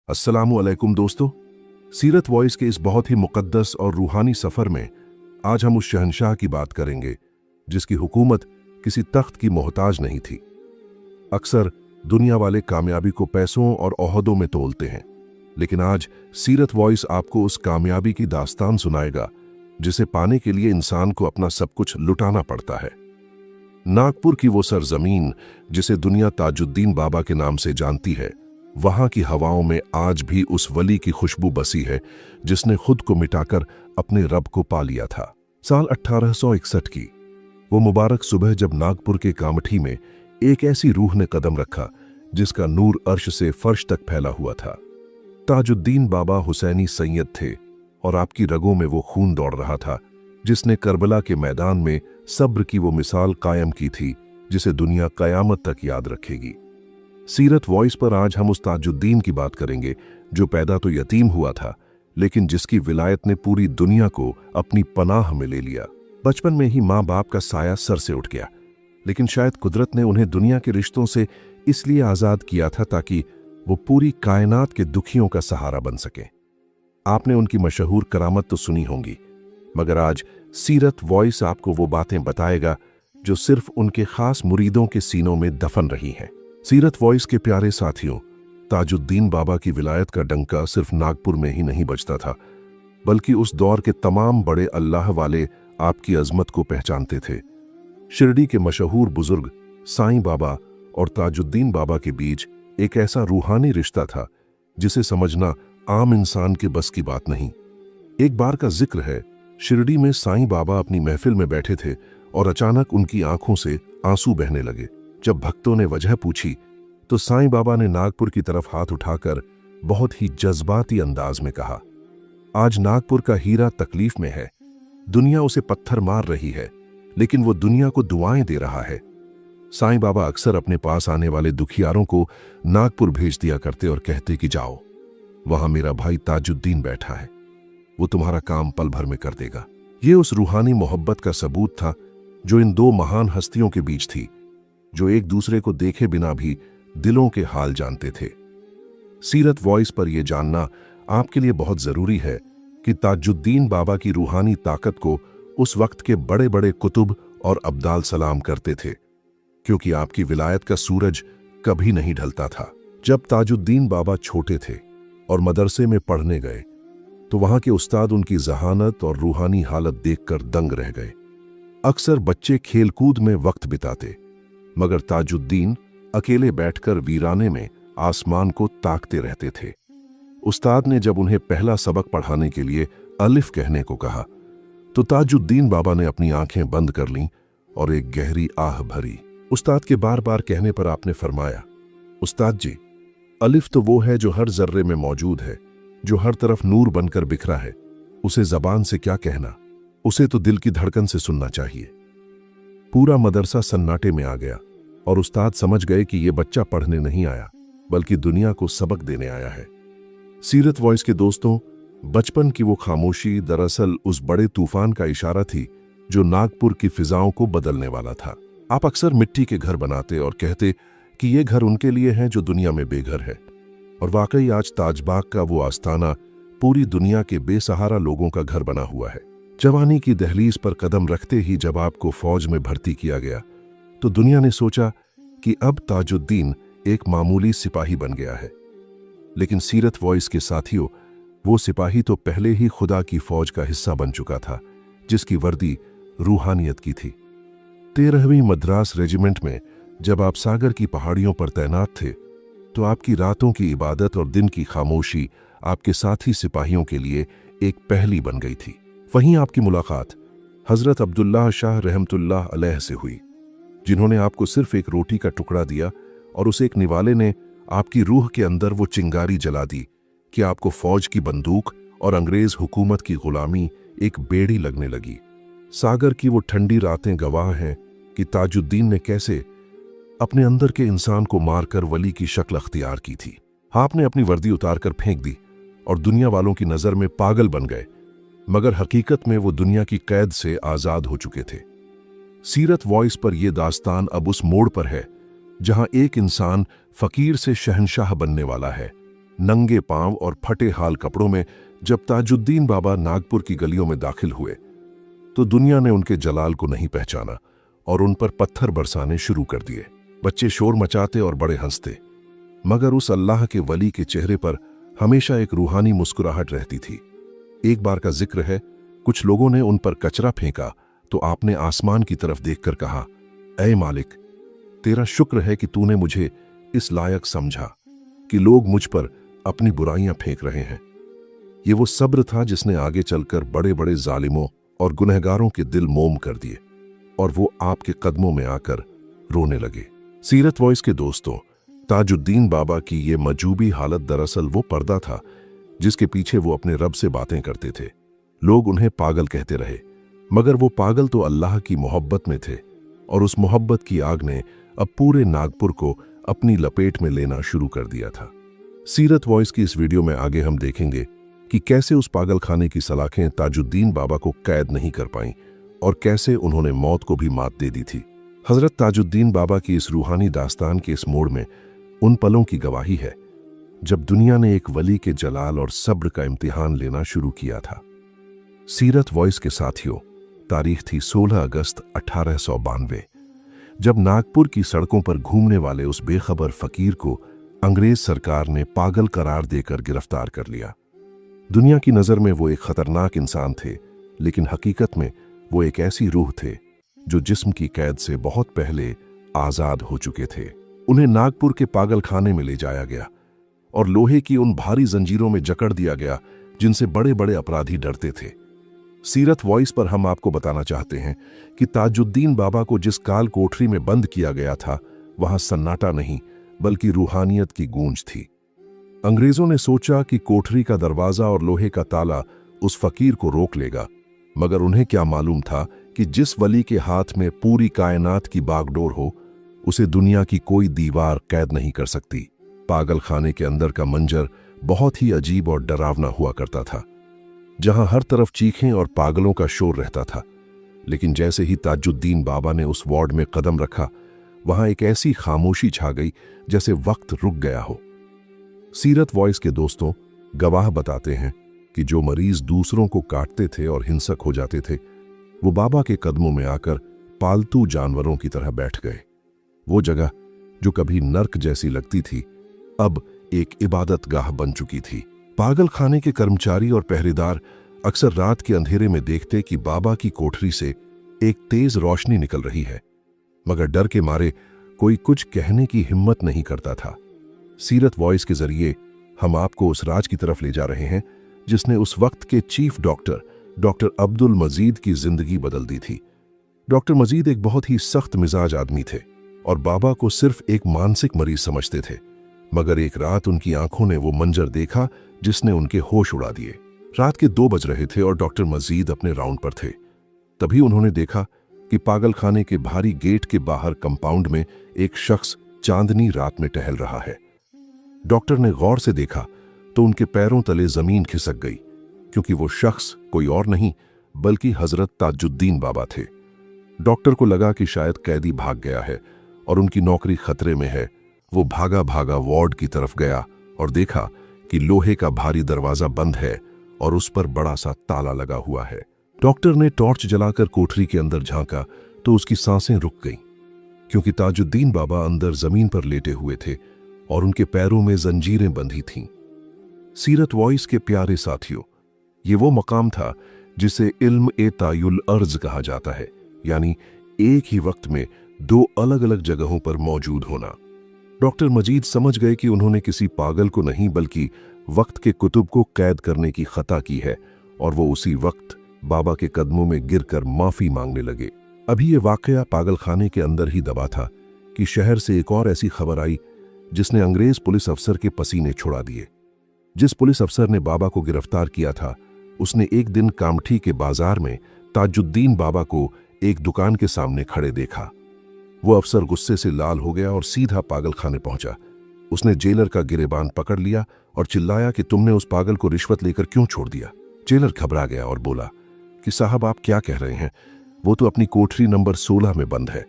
अस्सलामु अलैकुम दोस्तों। सीरत वॉइस के इस बहुत ही मुक़द्दस और रूहानी सफ़र में आज हम उस शहंशाह की बात करेंगे जिसकी हुकूमत किसी तख्त की मोहताज नहीं थी। अक्सर दुनिया वाले कामयाबी को पैसों और ओहदों में तोलते हैं, लेकिन आज सीरत वॉइस आपको उस कामयाबी की दास्तान सुनाएगा जिसे पाने के लिए इंसान को अपना सब कुछ लुटाना पड़ता है। नागपुर की वो सरजमीन जिसे दुनिया ताजुद्दीन बाबा के नाम से जानती है, वहां की हवाओं में आज भी उस वली की खुशबू बसी है जिसने खुद को मिटाकर अपने रब को पा लिया था। साल 1861 की वो मुबारक सुबह जब नागपुर के कामठी में एक ऐसी रूह ने कदम रखा जिसका नूर अर्श से फर्श तक फैला हुआ था। ताजुद्दीन बाबा हुसैनी सैयद थे और आपकी रगों में वो खून दौड़ रहा था जिसने करबला के मैदान में सब्र की वो मिसाल कायम की थी जिसे दुनिया कयामत तक याद रखेगी। सीरत वॉइस पर आज हम उस ताजुद्दीन की बात करेंगे जो पैदा तो यतीम हुआ था, लेकिन जिसकी विलायत ने पूरी दुनिया को अपनी पनाह में ले लिया। बचपन में ही माँ बाप का साया सर से उठ गया, लेकिन शायद कुदरत ने उन्हें दुनिया के रिश्तों से इसलिए आज़ाद किया था ताकि वो पूरी कायनात के दुखियों का सहारा बन सके। आपने उनकी मशहूर करामत तो सुनी होंगी, मगर आज सीरत वॉइस आपको वो बातें बताएगा जो सिर्फ उनके खास मुरीदों के सीनों में दफन रही हैं। सीरत वॉइस के प्यारे साथियों, ताजुद्दीन बाबा की विलायत का डंका सिर्फ नागपुर में ही नहीं बजता था, बल्कि उस दौर के तमाम बड़े अल्लाह वाले आपकी अजमत को पहचानते थे। शिरडी के मशहूर बुजुर्ग साईं बाबा और ताजुद्दीन बाबा के बीच एक ऐसा रूहानी रिश्ता था जिसे समझना आम इंसान के बस की बात नहीं। एक बार का जिक्र है, शिरडी में साईं बाबा अपनी महफिल में बैठे थे और अचानक उनकी आंखों से आंसू बहने लगे। जब भक्तों ने वजह पूछी तो साईं बाबा ने नागपुर की तरफ हाथ उठाकर बहुत ही जज्बाती अंदाज में कहा, आज नागपुर का हीरा तकलीफ में है, दुनिया उसे पत्थर मार रही है, लेकिन वो दुनिया को दुआएं दे रहा है। साईं बाबा अक्सर अपने पास आने वाले दुखियारों को नागपुर भेज दिया करते और कहते कि जाओ, वहां मेरा भाई ताजुद्दीन बैठा है, वो तुम्हारा काम पल भर में कर देगा। ये उस रूहानी मोहब्बत का सबूत था जो इन दो महान हस्तियों के बीच थी, जो एक दूसरे को देखे बिना भी दिलों के हाल जानते थे। सीरत वॉइस पर यह जानना आपके लिए बहुत जरूरी है कि ताजुद्दीन बाबा की रूहानी ताकत को उस वक्त के बड़े बड़े कुतुब और अब्दाल सलाम करते थे, क्योंकि आपकी विलायत का सूरज कभी नहीं ढलता था। जब ताजुद्दीन बाबा छोटे थे और मदरसे में पढ़ने गए तो वहां के उस्ताद उनकी जहानत और रूहानी हालत देखकर दंग रह गए। अक्सर बच्चे खेलकूद में वक्त बिताते, मगर ताजुद्दीन अकेले बैठकर वीराने में आसमान को ताकते रहते थे। उस्ताद ने जब उन्हें पहला सबक पढ़ाने के लिए अलिफ कहने को कहा तो ताजुद्दीन बाबा ने अपनी आंखें बंद कर लीं और एक गहरी आह भरी। उस्ताद के बार बार कहने पर आपने फरमाया, उस्ताद जी, अलिफ तो वो है जो हर जर्रे में मौजूद है, जो हर तरफ नूर बनकर बिखरा है, उसे जबान से क्या कहना, उसे तो दिल की धड़कन से सुनना चाहिए। पूरा मदरसा सन्नाटे में आ गया और उस्ताद समझ गए कि यह बच्चा पढ़ने नहीं आया बल्कि दुनिया को सबक देने आया है। सीरत वॉइस के दोस्तों, बचपन की वो खामोशी दरअसल उस बड़े तूफान का इशारा थी जो नागपुर की फिजाओं को बदलने वाला था। आप अक्सर मिट्टी के घर बनाते और कहते कि ये घर उनके लिए हैं जो दुनिया में बेघर है, और वाकई आज ताजबाग का वो आस्ताना पूरी दुनिया के बेसहारा लोगों का घर बना हुआ है। जवानी की दहलीज पर कदम रखते ही जब आपको फौज में भर्ती किया गया तो दुनिया ने सोचा कि अब ताजुद्दीन एक मामूली सिपाही बन गया है, लेकिन सीरत वॉइस के साथियों, वो सिपाही तो पहले ही खुदा की फौज का हिस्सा बन चुका था जिसकी वर्दी रूहानियत की थी। 13वीं मद्रास रेजिमेंट में जब आप सागर की पहाड़ियों पर तैनात थे तो आपकी रातों की इबादत और दिन की खामोशी आपके साथी सिपाहियों के लिए एक पहली बन गई थी। वहीं आपकी मुलाकात हजरत अब्दुल्लाह शाह रहमतुल्लाह अलैह से हुई, जिन्होंने आपको सिर्फ एक रोटी का टुकड़ा दिया और उस एक निवाले ने आपकी रूह के अंदर वो चिंगारी जला दी कि आपको फौज की बंदूक और अंग्रेज हुकूमत की गुलामी एक बेड़ी लगने लगी। सागर की वो ठंडी रातें गवाह हैं कि ताजुद्दीन ने कैसे अपने अंदर के इंसान को मारकर वली की शक्ल अख्तियार की थी। आपने अपनी वर्दी उतारकर फेंक दी और दुनिया वालों की नजर में पागल बन गए, मगर हकीकत में वो दुनिया की कैद से आजाद हो चुके थे। सीरत वॉइस पर यह दास्तान अब उस मोड़ पर है जहां एक इंसान फकीर से शहंशाह बनने वाला है नंगे पांव और फटे हाल कपड़ों में जब ताजुद्दीन बाबा नागपुर की गलियों में दाखिल हुए तो दुनिया ने उनके जलाल को नहीं पहचाना और उन पर पत्थर बरसाने शुरू कर दिए। बच्चे शोर मचाते और बड़े हंसते, मगर उस अल्लाह के वली के चेहरे पर हमेशा एक रूहानी मुस्कुराहट रहती थी। एक बार का जिक्र है, कुछ लोगों ने उन पर कचरा फेंका तो आपने आसमान की तरफ देखकर कहा, ऐ मालिक, तेरा शुक्र है कि तूने मुझे इस लायक समझा कि लोग मुझ पर अपनी बुराइयां फेंक रहे हैं। ये वो सब्र था जिसने आगे चलकर बड़े बड़े जालिमों और गुनहगारों के दिल मोम कर दिए और वो आपके कदमों में आकर रोने लगे। सीरत वॉइस के दोस्तों, ताजुद्दीन बाबा की ये मजूबी हालत दरअसल वो पर्दा था जिसके पीछे वो अपने रब से बातें करते थे। लोग उन्हें पागल कहते रहे, मगर वो पागल तो अल्लाह की मोहब्बत में थे और उस मोहब्बत की आग ने अब पूरे नागपुर को अपनी लपेट में लेना शुरू कर दिया था। सीरत वॉइस की इस वीडियो में आगे हम देखेंगे कि कैसे उस पागल खाने की सलाखें ताजुद्दीन बाबा को कैद नहीं कर पाईं और कैसे उन्होंने मौत को भी मात दे दी थी। हजरत ताजुद्दीन बाबा की इस रूहानी दास्तान के इस मोड़ में उन पलों की गवाही है जब दुनिया ने एक वली के जलाल और सब्र का इम्तिहान लेना शुरू किया था। सीरत वॉइस के साथियों, तारीख थी 16 अगस्त 1892, जब नागपुर की सड़कों पर घूमने वाले उस बेखबर फकीर को अंग्रेज सरकार ने पागल करार देकर गिरफ्तार कर लिया। दुनिया की नज़र में वो एक खतरनाक इंसान थे, लेकिन हकीकत में वो एक ऐसी रूह थे जो जिस्म की कैद से बहुत पहले आज़ाद हो चुके थे। उन्हें नागपुर के पागल खाने में ले जाया गया और लोहे की उन भारी जंजीरों में जकड़ दिया गया जिनसे बड़े बड़े अपराधी डरते थे। सीरत वॉइस पर हम आपको बताना चाहते हैं कि ताजुद्दीन बाबा को जिस काल कोठरी में बंद किया गया था, वहां सन्नाटा नहीं बल्कि रूहानियत की गूंज थी। अंग्रेजों ने सोचा कि कोठरी का दरवाजा और लोहे का ताला उस फकीर को रोक लेगा, मगर उन्हें क्या मालूम था कि जिस वली के हाथ में पूरी कायनात की बागडोर हो, उसे दुनिया की कोई दीवार कैद नहीं कर सकती। पागल खाने के अंदर का मंजर बहुत ही अजीब और डरावना हुआ करता था, जहां हर तरफ चीखें और पागलों का शोर रहता था। लेकिन जैसे ही ताजुद्दीन बाबा ने उस वार्ड में कदम रखा, वहां एक ऐसी खामोशी छा गई जैसे वक्त रुक गया हो। सीरत वॉइस के दोस्तों, गवाह बताते हैं कि जो मरीज दूसरों को काटते थे और हिंसक हो जाते थे, वो बाबा के कदमों में आकर पालतू जानवरों की तरह बैठ गए। वो जगह जो कभी नर्क जैसी लगती थी, अब एक इबादत गाह बन चुकी थी। पागल खाने के कर्मचारी और पहरेदार अक्सर रात के अंधेरे में देखते कि बाबा की कोठरी से एक तेज रोशनी निकल रही है, मगर डर के मारे कोई कुछ कहने की हिम्मत नहीं करता था। सीरत वॉइस के जरिए हम आपको उस राज की तरफ ले जा रहे हैं जिसने उस वक्त के चीफ डॉक्टर अब्दुल मजीद की जिंदगी बदल दी थी। डॉक्टर मजीद एक बहुत ही सख्त मिजाज आदमी थे और बाबा को सिर्फ एक मानसिक मरीज समझते थे, मगर एक रात उनकी आंखों ने वो मंजर देखा जिसने उनके होश उड़ा दिए। रात के 2 बज रहे थे और डॉक्टर मजीद अपने राउंड पर थे। तभी उन्होंने देखा कि पागल खाने के भारी गेट के बाहर कंपाउंड में एक शख्स चांदनी रात में टहल रहा है। डॉक्टर ने गौर से देखा तो उनके पैरों तले जमीन खिसक गई, क्योंकि वो शख्स कोई और नहीं बल्कि हजरत ताजुद्दीन बाबा थे। डॉक्टर को लगा कि शायद कैदी भाग गया है और उनकी नौकरी खतरे में है। वो भागा भागा वार्ड की तरफ गया और देखा कि लोहे का भारी दरवाजा बंद है और उस पर बड़ा सा ताला लगा हुआ है। डॉक्टर ने टॉर्च जलाकर कोठरी के अंदर झांका तो उसकी सांसें रुक गईं, क्योंकि ताजुद्दीन बाबा अंदर जमीन पर लेटे हुए थे और उनके पैरों में जंजीरें बंधी थीं। सीरत वॉइस के प्यारे साथियों, ये वो मकाम था जिसे इल्म ए तायुल अर्ज कहा जाता है, यानी एक ही वक्त में 2 अलग अलग जगहों पर मौजूद होना। डॉक्टर मजीद समझ गए कि उन्होंने किसी पागल को नहीं बल्कि वक्त के कुतुब को कैद करने की खता की है, और वो उसी वक्त बाबा के कदमों में गिरकर माफी मांगने लगे। अभी ये वाकया पागल खाने के अंदर ही दबा था कि शहर से एक और ऐसी खबर आई जिसने अंग्रेज पुलिस अफसर के पसीने छुड़ा दिए। जिस पुलिस अफसर ने बाबा को गिरफ्तार किया था, उसने एक दिन कामठी के बाजार में ताजुद्दीन बाबा को एक दुकान के सामने खड़े देखा। वो अफसर गुस्से से लाल हो गया और सीधा पागल खाने पहुंचा। उसने जेलर का गिरेबान पकड़ लिया और चिल्लाया कि तुमने उस पागल को रिश्वत लेकर क्यों छोड़ दिया। जेलर घबरा गया और बोला कि साहब, आप क्या कह रहे हैं, वो तो अपनी कोठरी नंबर 16 में बंद है।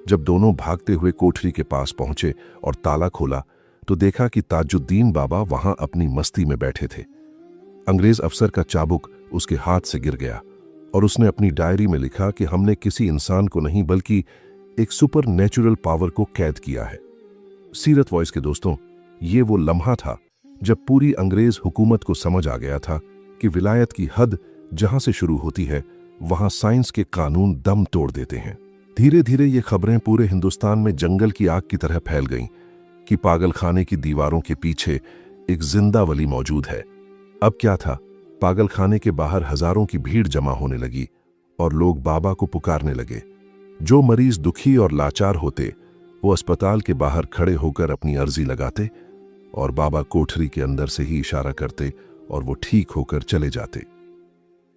जब दोनों भागते हुए कोठरी के पास पहुंचे और ताला खोला तो देखा कि ताजुद्दीन बाबा वहां अपनी मस्ती में बैठे थे। अंग्रेज अफसर का चाबुक उसके हाथ से गिर गया और उसने अपनी डायरी में लिखा कि हमने किसी इंसान को नहीं बल्कि एक सुपर नेचुरल पावर को कैद किया है। सीरत वॉइस के दोस्तों, ये वो लम्हा था जब पूरी अंग्रेज हुकूमत को समझ आ गया था कि विलायत की हद जहां से शुरू होती है वहां साइंस के कानून दम तोड़ देते हैं। धीरे धीरे ये खबरें पूरे हिंदुस्तान में जंगल की आग की तरह फैल गईं कि पागलखाने की दीवारों के पीछे एक जिंदा वली मौजूद है। अब क्या था, पागलखाने के बाहर हजारों की भीड़ जमा होने लगी और लोग बाबा को पुकारने लगे। जो मरीज दुखी और लाचार होते वो अस्पताल के बाहर खड़े होकर अपनी अर्जी लगाते और बाबा कोठरी के अंदर से ही इशारा करते और वो ठीक होकर चले जाते।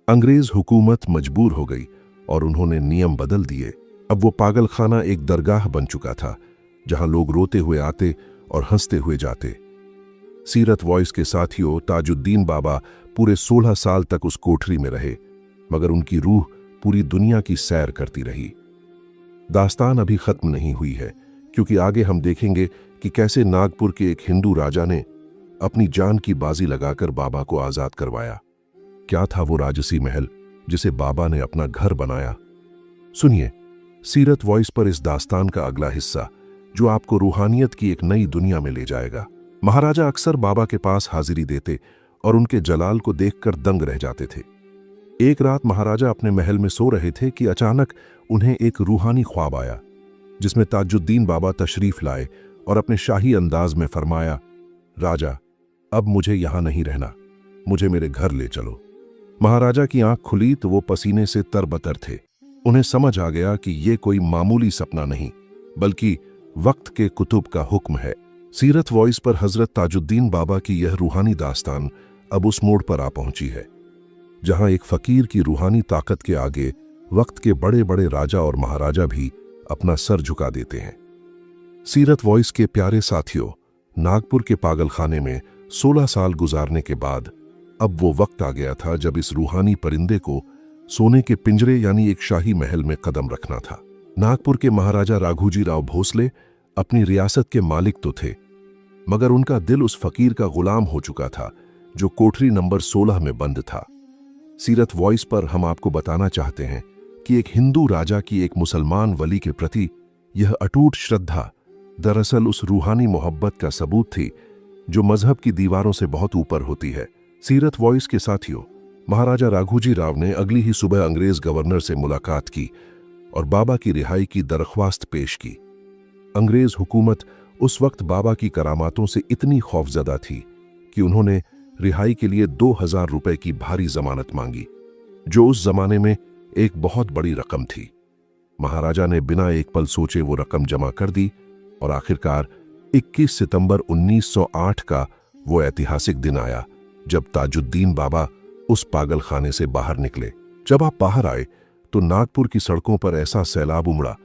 अंग्रेज हुकूमत मजबूर हो गई और उन्होंने नियम बदल दिए। अब वो पागलखाना एक दरगाह बन चुका था जहां लोग रोते हुए आते और हंसते हुए जाते। सीरत वॉइस के साथियों, ताजुद्दीन बाबा पूरे 16 साल तक उस कोठरी में रहे, मगर उनकी रूह पूरी दुनिया की सैर करती रही। दास्तान अभी खत्म नहीं हुई है, क्योंकि आगे हम देखेंगे कि कैसे नागपुर के एक हिंदू राजा ने अपनी जान की बाजी लगाकर बाबा को आजाद करवाया। क्या था वो राजसी महल जिसे बाबा ने अपना घर बनाया? सुनिए सीरत वॉइस पर इस दास्तान का अगला हिस्सा, जो आपको रूहानियत की एक नई दुनिया में ले जाएगा। महाराजा अक्सर बाबा के पास हाजिरी देते और उनके जलाल को देखकर दंग रह जाते थे। एक रात महाराजा अपने महल में सो रहे थे कि अचानक उन्हें एक रूहानी ख्वाब आया, जिसमें ताजुद्दीन बाबा तशरीफ लाए और अपने शाही अंदाज में फरमाया, राजा, अब मुझे यहां नहीं रहना, मुझे मेरे घर ले चलो। महाराजा की आंख खुली तो वो पसीने से तरबतर थे। उन्हें समझ आ गया कि ये कोई मामूली सपना नहीं, बल्कि वक्त के कुतुब का हुक्म है। सीरत वॉइस पर हजरत ताजुद्दीन बाबा की यह रूहानी दास्तान अब उस मोड़ पर आ पहुंची है जहां एक फकीर की रूहानी ताकत के आगे वक्त के बड़े बड़े राजा और महाराजा भी अपना सर झुका देते हैं। सीरत वॉइस के प्यारे साथियों, नागपुर के पागलखाने में 16 साल गुजारने के बाद अब वो वक्त आ गया था जब इस रूहानी परिंदे को सोने के पिंजरे यानी एक शाही महल में कदम रखना था। नागपुर के महाराजा राघोजी राव भोसले अपनी रियासत के मालिक तो थे, मगर उनका दिल उस फकीर का गुलाम हो चुका था जो कोठरी नंबर 16 में बंद था। सीरत वॉइस पर हम आपको बताना चाहते हैं कि एक हिंदू राजा की एक मुसलमान वली के प्रति यह अटूट श्रद्धा दरअसल उस रूहानी मोहब्बत का सबूत थी जो मजहब की दीवारों से बहुत ऊपर होती है। सीरत वॉइस के साथियों, महाराजा राघोजी राव ने अगली ही सुबह अंग्रेज गवर्नर से मुलाकात की और बाबा की रिहाई की दरख्वास्त पेश की। अंग्रेज हुकूमत उस वक्त बाबा की करामातों से इतनी खौफजदा थी कि उन्होंने रिहाई के लिए 2000 रुपए की भारी जमानत मांगी, जो उस जमाने में एक बहुत बड़ी रकम थी। महाराजा ने बिना एक पल सोचे वो रकम जमा कर दी और आखिरकार 21 सितंबर 1908 का वो ऐतिहासिक दिन आया जब ताजुद्दीन बाबा उस पागलखाने से बाहर निकले। जब आप बाहर आए तो नागपुर की सड़कों पर ऐसा सैलाब उमड़ा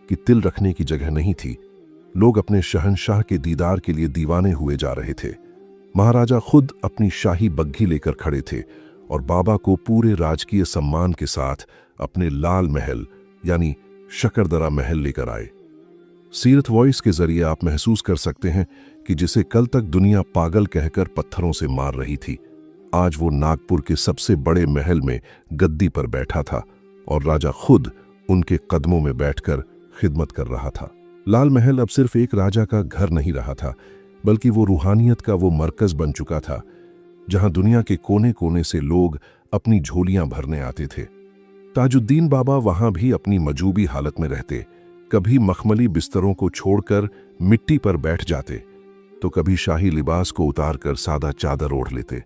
कि तिल रखने की जगह नहीं थी। लोग अपने शहंशाह के दीदार के लिए दीवाने हुए जा रहे थे। महाराजा खुद अपनी शाही बग्घी लेकर खड़े थे और बाबा को पूरे राजकीय सम्मान के साथ अपने लाल महल यानी शकरदरा महल लेकर आए। सीरत वॉइस के जरिए आप महसूस कर सकते हैं कि जिसे कल तक दुनिया पागल कहकर पत्थरों से मार रही थी, आज वो नागपुर के सबसे बड़े महल में गद्दी पर बैठा था और राजा खुद उनके कदमों में बैठकर खिदमत कर रहा था। लाल महल अब सिर्फ एक राजा का घर नहीं रहा था, बल्कि वो रूहानियत का वो मरकज बन चुका था जहां दुनिया के कोने कोने से लोग अपनी झोलियां भरने आते थे। ताजुद्दीन बाबा वहां भी अपनी मजूबी हालत में रहते, कभी मखमली बिस्तरों को छोड़कर मिट्टी पर बैठ जाते तो कभी शाही लिबास को उतारकर सादा चादर ओढ़ लेते।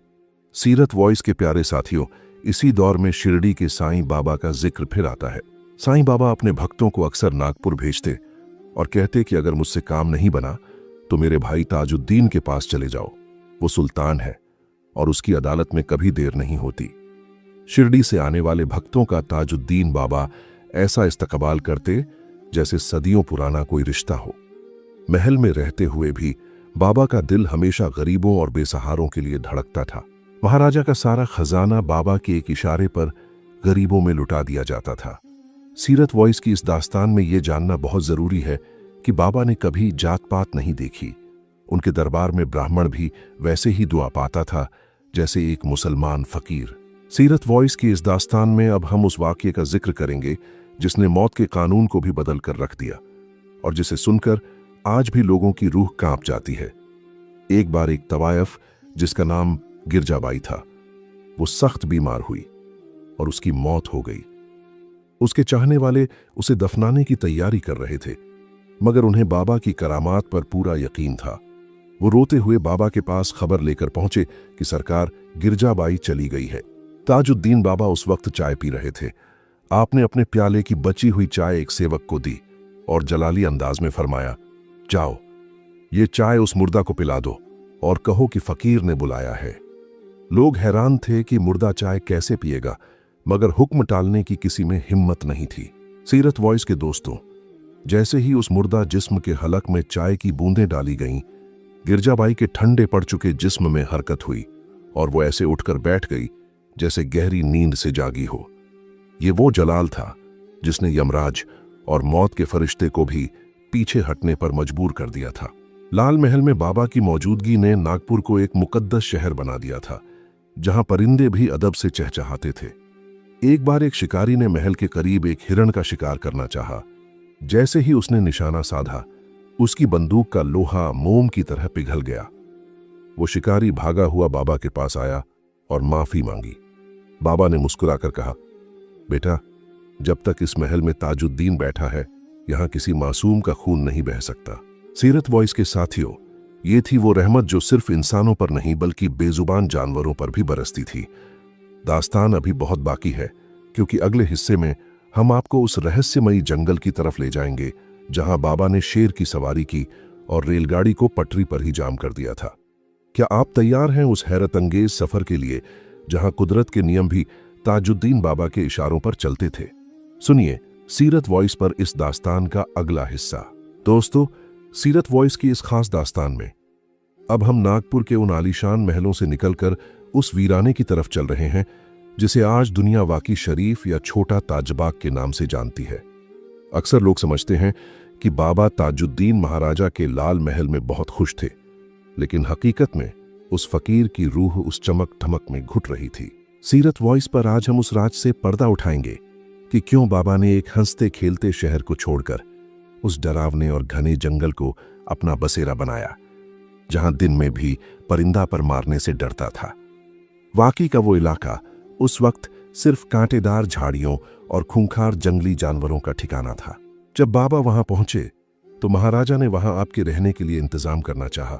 सीरत वॉइस के प्यारे साथियों, इसी दौर में शिरडी के साईं बाबा का जिक्र फिर आता है। साईं बाबा अपने भक्तों को अक्सर नागपुर भेजते और कहते कि अगर मुझसे काम नहीं बना तो मेरे भाई ताजुद्दीन के पास चले जाओ, वो सुल्तान है और उसकी अदालत में कभी देर नहीं होती। शिरडी से आने वाले भक्तों का ताजुद्दीन बाबा ऐसा इस्तकबाल करते जैसे सदियों पुराना कोई रिश्ता हो। महल में रहते हुए भी बाबा का दिल हमेशा गरीबों और बेसहारों के लिए धड़कता था। महाराजा का सारा खजाना बाबा के एक इशारे पर गरीबों में लुटा दिया जाता था। सीरत वॉइस की इस दास्तान में यह जानना बहुत जरूरी है कि बाबा ने कभी जात पात नहीं देखी। उनके दरबार में ब्राह्मण भी वैसे ही दुआ पाता था जैसे एक मुसलमान फकीर। सीरत वॉइस की इस दास्तान में अब हम उस वाक़ये का जिक्र करेंगे जिसने मौत के कानून को भी बदल कर रख दिया और जिसे सुनकर आज भी लोगों की रूह कांप जाती है। एक बार एक तवायफ जिसका नाम गिरजाबाई था, वो सख्त बीमार हुई और उसकी मौत हो गई। उसके चाहने वाले उसे दफनाने की तैयारी कर रहे थे, मगर उन्हें बाबा की करामात पर पूरा यकीन था। वो रोते हुए बाबा के पास खबर लेकर पहुंचे कि सरकार, गिरजाबाई चली गई है। ताजुद्दीन बाबा उस वक्त चाय पी रहे थे। आपने अपने प्याले की बची हुई चाय एक सेवक को दी और जलाली अंदाज में फरमाया, जाओ, ये चाय उस मुर्दा को पिला दो और कहो कि फकीर ने बुलाया है। लोग हैरान थे कि मुर्दा चाय कैसे पिएगा, मगर हुक्म टालने की किसी में हिम्मत नहीं थी। सीरत वॉइस के दोस्तों, जैसे ही उस मुर्दा जिस्म के हलक में चाय की बूंदें डाली गईं, गिरजाबाई के ठंडे पड़ चुके जिस्म में हरकत हुई और वो ऐसे उठकर बैठ गई जैसे गहरी नींद से जागी हो। ये वो जलाल था जिसने यमराज और मौत के फरिश्ते को भी पीछे हटने पर मजबूर कर दिया था। लाल महल में बाबा की मौजूदगी ने नागपुर को एक मुकद्दस शहर बना दिया था, जहां परिंदे भी अदब से चहचहाते थे। एक बार एक शिकारी ने महल के करीब एक हिरण का शिकार करना चाहा। जैसे ही उसने निशाना साधा, उसकी बंदूक का लोहा मोम की तरह पिघल गया। वो शिकारी भागा हुआ बाबा के पास आया और माफी मांगी। बाबा ने मुस्कुराकर कहा, बेटा, जब तक इस महल में ताजुद्दीन बैठा है, यहां किसी मासूम का खून नहीं बह सकता। सीरत वॉइस के साथियों, ये थी वो रहमत जो सिर्फ इंसानों पर नहीं बल्कि बेजुबान जानवरों पर भी बरसती थी। दास्तान अभी बहुत बाकी है, क्योंकि अगले हिस्से में हम आपको उस रहस्यमयी जंगल की तरफ ले जाएंगे जहां बाबा ने शेर की सवारी की और रेलगाड़ी को पटरी पर ही जाम कर दिया था। क्या आप तैयार हैं उस हैरत अंगेज सफर के लिए जहां कुदरत के नियम भी ताजुद्दीन बाबा के इशारों पर चलते थे? सुनिए सीरत वॉइस पर इस दास्तान का अगला हिस्सा। दोस्तों, सीरत वॉइस की इस खास दास्तान में अब हम नागपुर के उन आलीशान महलों से निकलकर उस वीराने की तरफ चल रहे हैं जिसे आज दुनिया वाकई शरीफ या छोटा ताजबाग के नाम से जानती है। अक्सर लोग समझते हैं कि बाबा ताजुद्दीन महाराजा के लाल महल में बहुत खुश थे, लेकिन हकीकत में उस फकीर की रूह उस चमक धमक में घुट रही थी। सीरत वॉइस पर आज हम उस राज से पर्दा उठाएंगे कि क्यों बाबा ने एक हंसते खेलते शहर को छोड़कर उस डरावने और घने जंगल को अपना बसेरा बनाया, जहां दिन में भी परिंदा पर मारने से डरता था। वाकई का वो इलाका उस वक्त सिर्फ कांटेदार झाड़ियों और खूंखार जंगली जानवरों का ठिकाना था। जब बाबा वहां पहुंचे तो महाराजा ने वहां आपके रहने के लिए इंतजाम करना चाहा,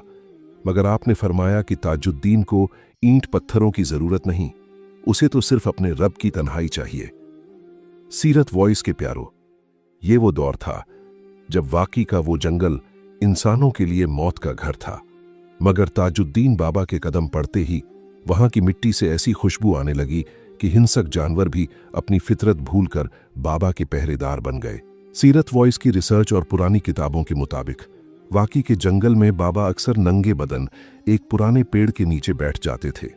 मगर आपने फरमाया कि ताजुद्दीन को ईंट पत्थरों की जरूरत नहीं, उसे तो सिर्फ अपने रब की तन्हाई चाहिए। सीरत वॉइस के प्यारों, ये वो दौर था जब वाकई का वो जंगल इंसानों के लिए मौत का घर था, मगर ताजुद्दीन बाबा के कदम पड़ते ही वहां की मिट्टी से ऐसी खुशबू आने लगी कि हिंसक जानवर भी अपनी फितरत भूलकर बाबा के पहरेदार बन गए। सीरत वॉइस की रिसर्च और पुरानी किताबों के मुताबिक वाकई के जंगल में बाबा अक्सर नंगे बदन एक पुराने पेड़ के नीचे बैठ जाते थे।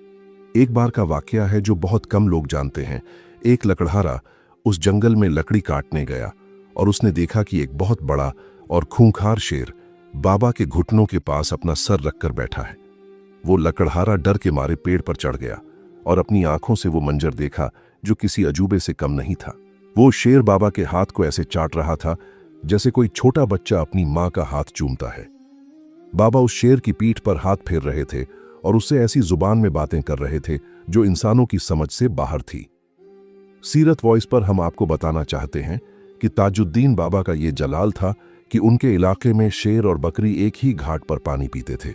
एक बार का वाकया है जो बहुत कम लोग जानते हैं। एक लकड़हारा उस जंगल में लकड़ी काटने गया और उसने देखा कि एक बहुत बड़ा और खूंखार शेर बाबा के घुटनों के पास अपना सर रखकर बैठा है। वो लकड़हारा डर के मारे पेड़ पर चढ़ गया और अपनी आंखों से वो मंजर देखा जो किसी अजूबे से कम नहीं था। वो शेर बाबा के हाथ को ऐसे चाट रहा था जैसे कोई छोटा बच्चा अपनी मां का हाथ चूमता है। बाबा उस शेर की पीठ पर हाथ फेर रहे थे और उससे ऐसी जुबान में बातें कर रहे थे जो इंसानों की समझ से बाहर थी। सीरत वॉइस पर हम आपको बताना चाहते हैं कि ताजुद्दीन बाबा का ये जलाल था कि उनके इलाके में शेर और बकरी एक ही घाट पर पानी पीते थे।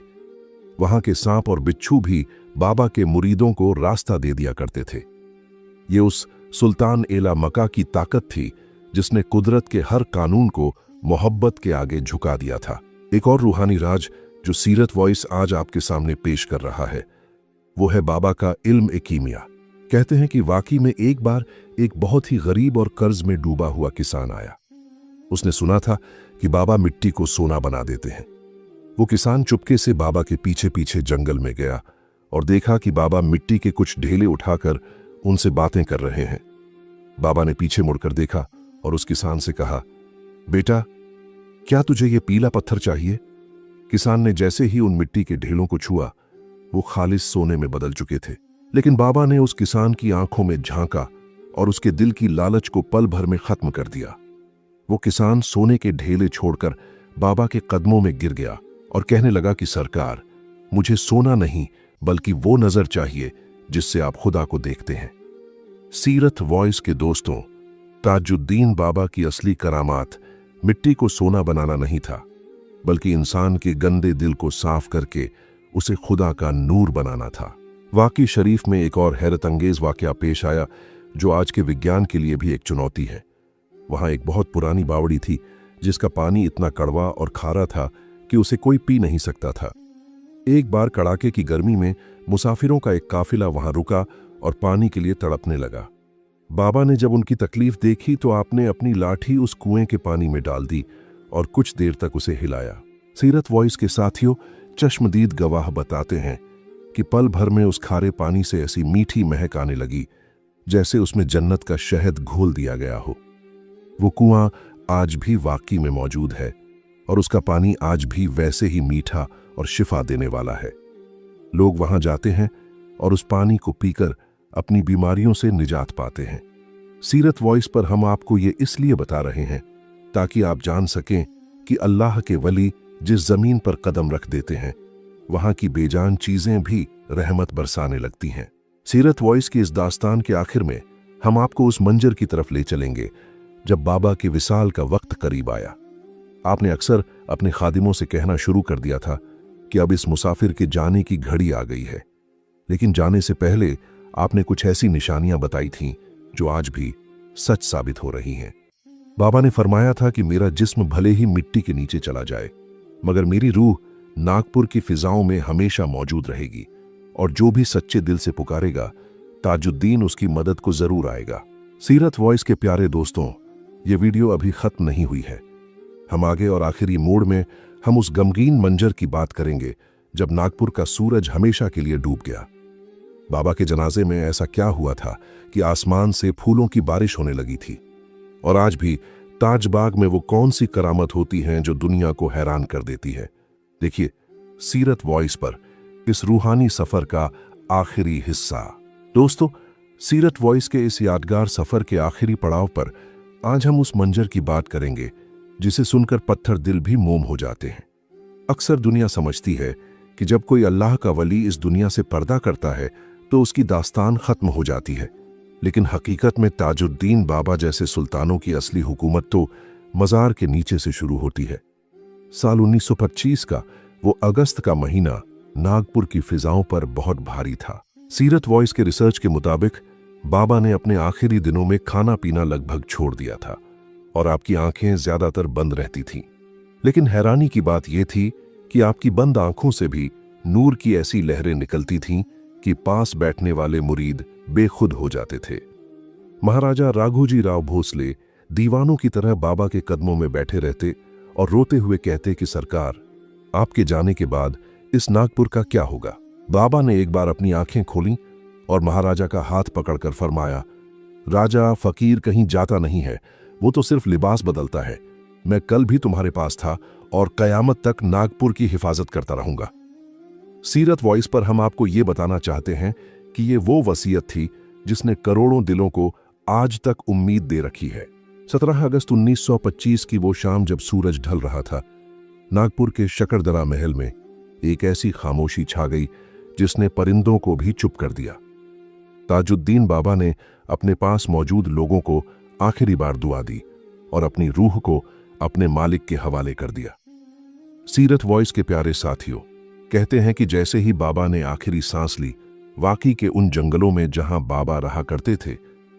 वहां के सांप और बिच्छू भी बाबा के मुरीदों को रास्ता दे दिया करते थे। ये उस सुल्तान एला मका की ताकत थी जिसने कुदरत के हर कानून को मोहब्बत के आगे झुका दिया था। एक और रूहानी राज जो सीरत वॉइस आज आपके सामने पेश कर रहा है, वो है बाबा का इल्म ए कीमिया। कहते हैं कि वाकई में एक बार एक बहुत ही गरीब और कर्ज में डूबा हुआ किसान आया। उसने सुना था कि बाबा मिट्टी को सोना बना देते हैं। वो किसान चुपके से बाबा के पीछे पीछे जंगल में गया और देखा कि बाबा मिट्टी के कुछ ढेले उठाकर उनसे बातें कर रहे हैं। बाबा ने पीछे मुड़कर देखा और उस किसान से कहा, बेटा, क्या तुझे ये पीला पत्थर चाहिए? किसान ने जैसे ही उन मिट्टी के ढेलों को छुआ, वो खालिस सोने में बदल चुके थे। लेकिन बाबा ने उस किसान की आंखों में झांका और उसके दिल की लालच को पल भर में खत्म कर दिया। वो किसान सोने के ढेले छोड़कर बाबा के कदमों में गिर गया और कहने लगा कि सरकार, मुझे सोना नहीं बल्कि वो नजर चाहिए जिससे आप खुदा को देखते हैं। सीरत वॉइस के दोस्तों, ताजुद्दीन बाबा की असली करामात मिट्टी को सोना बनाना नहीं था, बल्कि इंसान के गंदे दिल को साफ करके उसे खुदा का नूर बनाना था। वाकी शरीफ में एक और हैरत अंगेज वाकया पेश आया जो आज के विज्ञान के लिए भी एक चुनौती है। वहां एक बहुत पुरानी बावड़ी थी जिसका पानी इतना कड़वा और खारा था कि उसे कोई पी नहीं सकता था। एक बार कड़ाके की गर्मी में मुसाफिरों का एक काफिला वहां रुका और पानी के लिए तड़पने लगा। बाबा ने जब उनकी तकलीफ देखी तो आपने अपनी लाठी उस कुएं के पानी में डाल दी और कुछ देर तक उसे हिलाया। सीरत वॉइस के साथियों, चश्मदीद गवाह बताते हैं कि पल भर में उस खारे पानी से ऐसी मीठी महक आने लगी जैसे उसमें जन्नत का शहद घोल दिया गया हो। वो कुआं आज भी वाकई में मौजूद है और उसका पानी आज भी वैसे ही मीठा और शिफा देने वाला है। लोग वहां जाते हैं और उस पानी को पीकर अपनी बीमारियों से निजात पाते हैं। सीरत वॉइस पर हम आपको ये इसलिए बता रहे हैं ताकि आप जान सकें कि अल्लाह के वली जिस जमीन पर कदम रख देते हैं, वहां की बेजान चीजें भी रहमत बरसाने लगती हैं। सीरत वॉइस की इस दास्तान के आखिर में हम आपको उस मंजर की तरफ ले चलेंगे जब बाबा के विसाल का वक्त करीब आया। आपने अक्सर अपने खादिमों से कहना शुरू कर दिया था कि अब इस मुसाफिर के जाने की घड़ी आ गई है, लेकिन जाने से पहले आपने कुछ ऐसी निशानियां बताई थीं जो आज भी सच साबित हो रही हैं। बाबा ने फरमाया था कि मेरा जिस्म भले ही मिट्टी के नीचे चला जाए, मगर मेरी रूह नागपुर की फिजाओं में हमेशा मौजूद रहेगी और जो भी सच्चे दिल से पुकारेगा, ताजुद्दीन उसकी मदद को जरूर आएगा। सीरत वॉइस के प्यारे दोस्तों, ये वीडियो अभी खत्म नहीं हुई है। हम आगे और आखिरी मोड़ में हम उस गमगीन मंजर की बात करेंगे जब नागपुर का सूरज हमेशा के लिए डूब गया। बाबा के जनाजे में ऐसा क्या हुआ था कि आसमान से फूलों की बारिश होने लगी थी, और आज भी ताजबाग में वो कौन सी करामत होती हैं जो दुनिया को हैरान कर देती है। देखिए सीरत वॉइस पर इस रूहानी सफर का आखिरी हिस्सा। दोस्तों, सीरत वॉइस के इस यादगार सफर के आखिरी पड़ाव पर आज हम उस मंजर की बात करेंगे जिसे सुनकर पत्थर दिल भी मोम हो जाते हैं। अक्सर दुनिया समझती है कि जब कोई अल्लाह का वली इस दुनिया से पर्दा करता है तो उसकी दास्तान खत्म हो जाती है, लेकिन हकीकत में ताजुद्दीन बाबा जैसे सुल्तानों की असली हुकूमत तो मजार के नीचे से शुरू होती है। साल 1925 का वो अगस्त का महीना नागपुर की फिजाओं पर बहुत भारी था। सीरत वॉइस के रिसर्च के मुताबिक बाबा ने अपने आखिरी दिनों में खाना पीना लगभग छोड़ दिया था और आपकी आंखें ज्यादातर बंद रहती थीं। लेकिन हैरानी की बात यह थी कि आपकी बंद आंखों से भी नूर की ऐसी लहरें निकलती थीं कि पास बैठने वाले मुरीद बेखुद हो जाते थे। महाराजा राघोजी राव भोसले दीवानों की तरह बाबा के कदमों में बैठे रहते और रोते हुए कहते कि सरकार, आपके जाने के बाद इस नागपुर का क्या होगा। बाबा ने एक बार अपनी आंखें खोलीं और महाराजा का हाथ पकड़कर फरमाया, राजा, फकीर कहीं जाता नहीं है, वो तो सिर्फ लिबास बदलता है। मैं कल भी तुम्हारे पास था और कयामत तक नागपुर की हिफाजत करता रहूंगा। सीरत वॉइस पर हम आपको ये बताना चाहते हैं कि ये वो वसीयत थी जिसने करोड़ों दिलों को आज तक उम्मीद दे रखी है। 17 अगस्त 1925 की वो शाम जब सूरज ढल रहा था, नागपुर के शकरदरा महल में एक ऐसी खामोशी छा गई जिसने परिंदों को भी चुप कर दिया। ताजुद्दीन बाबा ने अपने पास मौजूद लोगों को आखिरी बार दुआ दी और अपनी रूह को अपने मालिक के हवाले कर दिया। सीरत वॉइस के प्यारे साथियों, कहते हैं कि जैसे ही बाबा ने आखिरी सांस ली, वाकी के उन जंगलों में जहां बाबा रहा करते थे,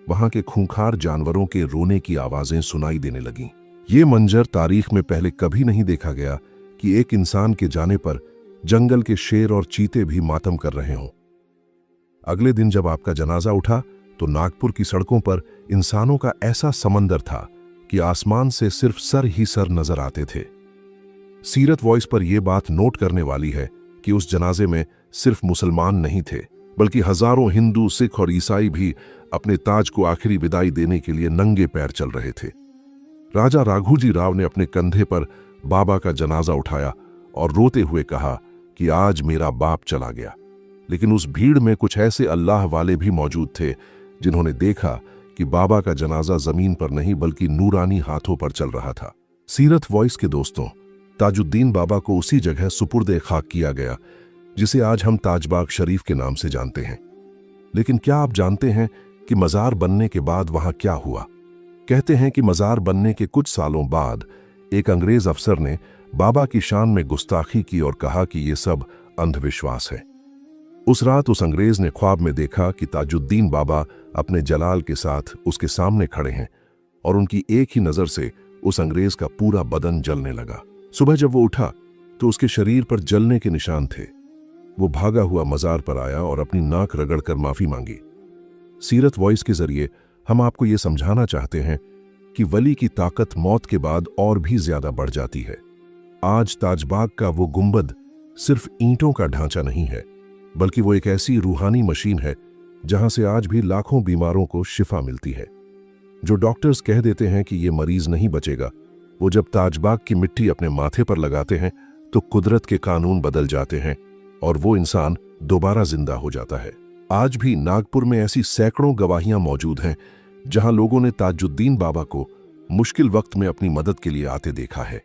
वहां के खूंखार जानवरों के रोने की आवाजें सुनाई देने लगीं। ये मंजर तारीख में पहले कभी नहीं देखा गया कि एक इंसान के जाने पर जंगल के शेर और चीते भी मातम कर रहे हों। अगले दिन जब आपका जनाजा उठा तो नागपुर की सड़कों पर इंसानों का ऐसा समंदर था कि आसमान से सिर्फ सर ही सर नजर आते थे। सीरत वॉइस पर यह बात नोट करने वाली है कि उस जनाजे में सिर्फ मुसलमान नहीं थे, बल्कि हजारों हिंदू, सिख और ईसाई भी अपने ताज को आखिरी विदाई देने के लिए नंगे पैर चल रहे थे। राजा राघोजी राव ने अपने कंधे पर बाबा का जनाजा उठाया और रोते हुए कहा कि आज मेरा बाप चला गया। लेकिन उस भीड़ में कुछ ऐसे अल्लाह वाले भी मौजूद थे जिन्होंने देखा कि बाबा का जनाजा जमीन पर नहीं बल्कि नूरानी हाथों पर चल रहा था। सीरत वॉइस के दोस्तों, ताजुद्दीन बाबा को उसी जगह सुपुर्द खाक किया गया जिसे आज हम ताजबाग शरीफ के नाम से जानते हैं। लेकिन क्या आप जानते हैं कि मज़ार बनने के बाद वहां क्या हुआ? कहते हैं कि मज़ार बनने के कुछ सालों बाद एक अंग्रेज अफसर ने बाबा की शान में गुस्ताखी की और कहा कि यह सब अंधविश्वास है। उस रात उस अंग्रेज ने ख्वाब में देखा कि ताजुद्दीन बाबा अपने जलाल के साथ उसके सामने खड़े हैं और उनकी एक ही नज़र से उस अंग्रेज का पूरा बदन जलने लगा। सुबह जब वो उठा तो उसके शरीर पर जलने के निशान थे। वो भागा हुआ मज़ार पर आया और अपनी नाक रगड़कर माफी मांगी। सीरत वॉइस के जरिए हम आपको ये समझाना चाहते हैं कि वली की ताकत मौत के बाद और भी ज्यादा बढ़ जाती है। आज ताजबाग का वो गुंबद सिर्फ ईंटों का ढांचा नहीं है, बल्कि वो एक ऐसी रूहानी मशीन है जहां से आज भी लाखों बीमारों को शिफा मिलती है। जो डॉक्टर्स कह देते हैं कि ये मरीज नहीं बचेगा, वो जब ताजबाग की मिट्टी अपने माथे पर लगाते हैं तो कुदरत के कानून बदल जाते हैं और वो इंसान दोबारा जिंदा हो जाता है। आज भी नागपुर में ऐसी सैकड़ों गवाहियां मौजूद हैं जहां लोगों ने ताजुद्दीन बाबा को मुश्किल वक्त में अपनी मदद के लिए आते देखा है।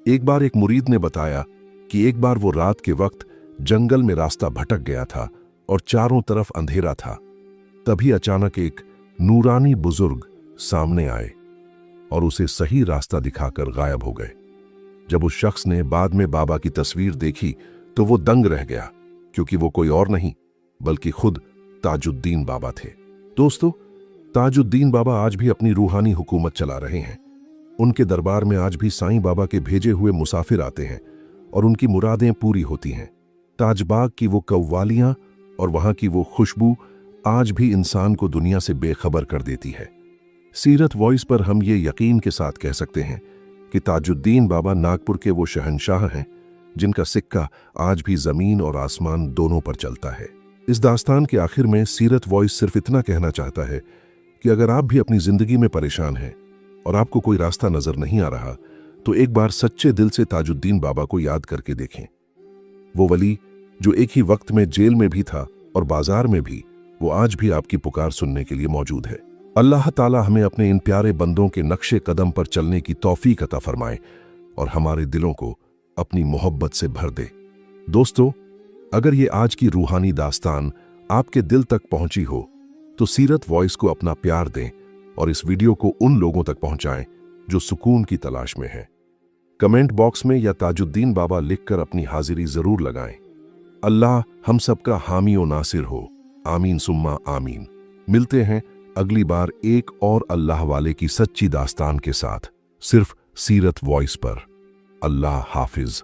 एक बार एक मुरीद ने बताया कि एक बार वो रात के वक्त जंगल में रास्ता भटक गया था और चारों तरफ अंधेरा था। तभी अचानक एक नूरानी बुजुर्ग सामने आए और उसे सही रास्ता दिखाकर गायब हो गए। जब उस शख्स ने बाद में बाबा की तस्वीर देखी तो वो दंग रह गया, क्योंकि वो कोई और नहीं बल्कि खुद ताजुद्दीन बाबा थे। दोस्तों, ताजुद्दीन बाबा आज भी अपनी रूहानी हुकूमत चला रहे हैं। उनके दरबार में आज भी साईं बाबा के भेजे हुए मुसाफिर आते हैं और उनकी मुरादें पूरी होती हैं। ताजबाग की वो कव्वालियां और वहां की वो खुशबू आज भी इंसान को दुनिया से बेखबर कर देती है। सीरत वॉइस पर हम ये यकीन के साथ कह सकते हैं कि ताजुद्दीन बाबा नागपुर के वो शहंशाह हैं जिनका सिक्का आज भी जमीन और आसमान दोनों पर चलता है। इस दास्तान के आखिर में सीरत वॉइस सिर्फ इतना कहना चाहता है कि अगर आप भी अपनी जिंदगी में परेशान हैं और आपको कोई रास्ता नजर नहीं आ रहा, तो एक बार सच्चे दिल से ताजुद्दीन बाबा को याद करके देखें। वो वली जो एक ही वक्त में जेल में भी था और बाजार में भी, वो आज भी आपकी पुकार सुनने के लिए मौजूद है। अल्लाह ताला हमें अपने इन प्यारे बंदों के नक्शे कदम पर चलने की तौफीक अता फरमाए और हमारे दिलों को अपनी मोहब्बत से भर दे। दोस्तों, अगर ये आज की रूहानी दास्तान आपके दिल तक पहुंची हो तो सीरत वॉइस को अपना प्यार दें और इस वीडियो को उन लोगों तक पहुंचाएं जो सुकून की तलाश में हैं। कमेंट बॉक्स में या ताजुद्दीन बाबा लिखकर अपनी हाजिरी जरूर लगाएं। अल्लाह हम सबका हामी और नासिर हो। आमीन सुम्मा आमीन। मिलते हैं अगली बार एक और अल्लाह वाले की सच्ची दास्तान के साथ, सिर्फ सीरत वॉइस पर। अल्लाह हाफिज।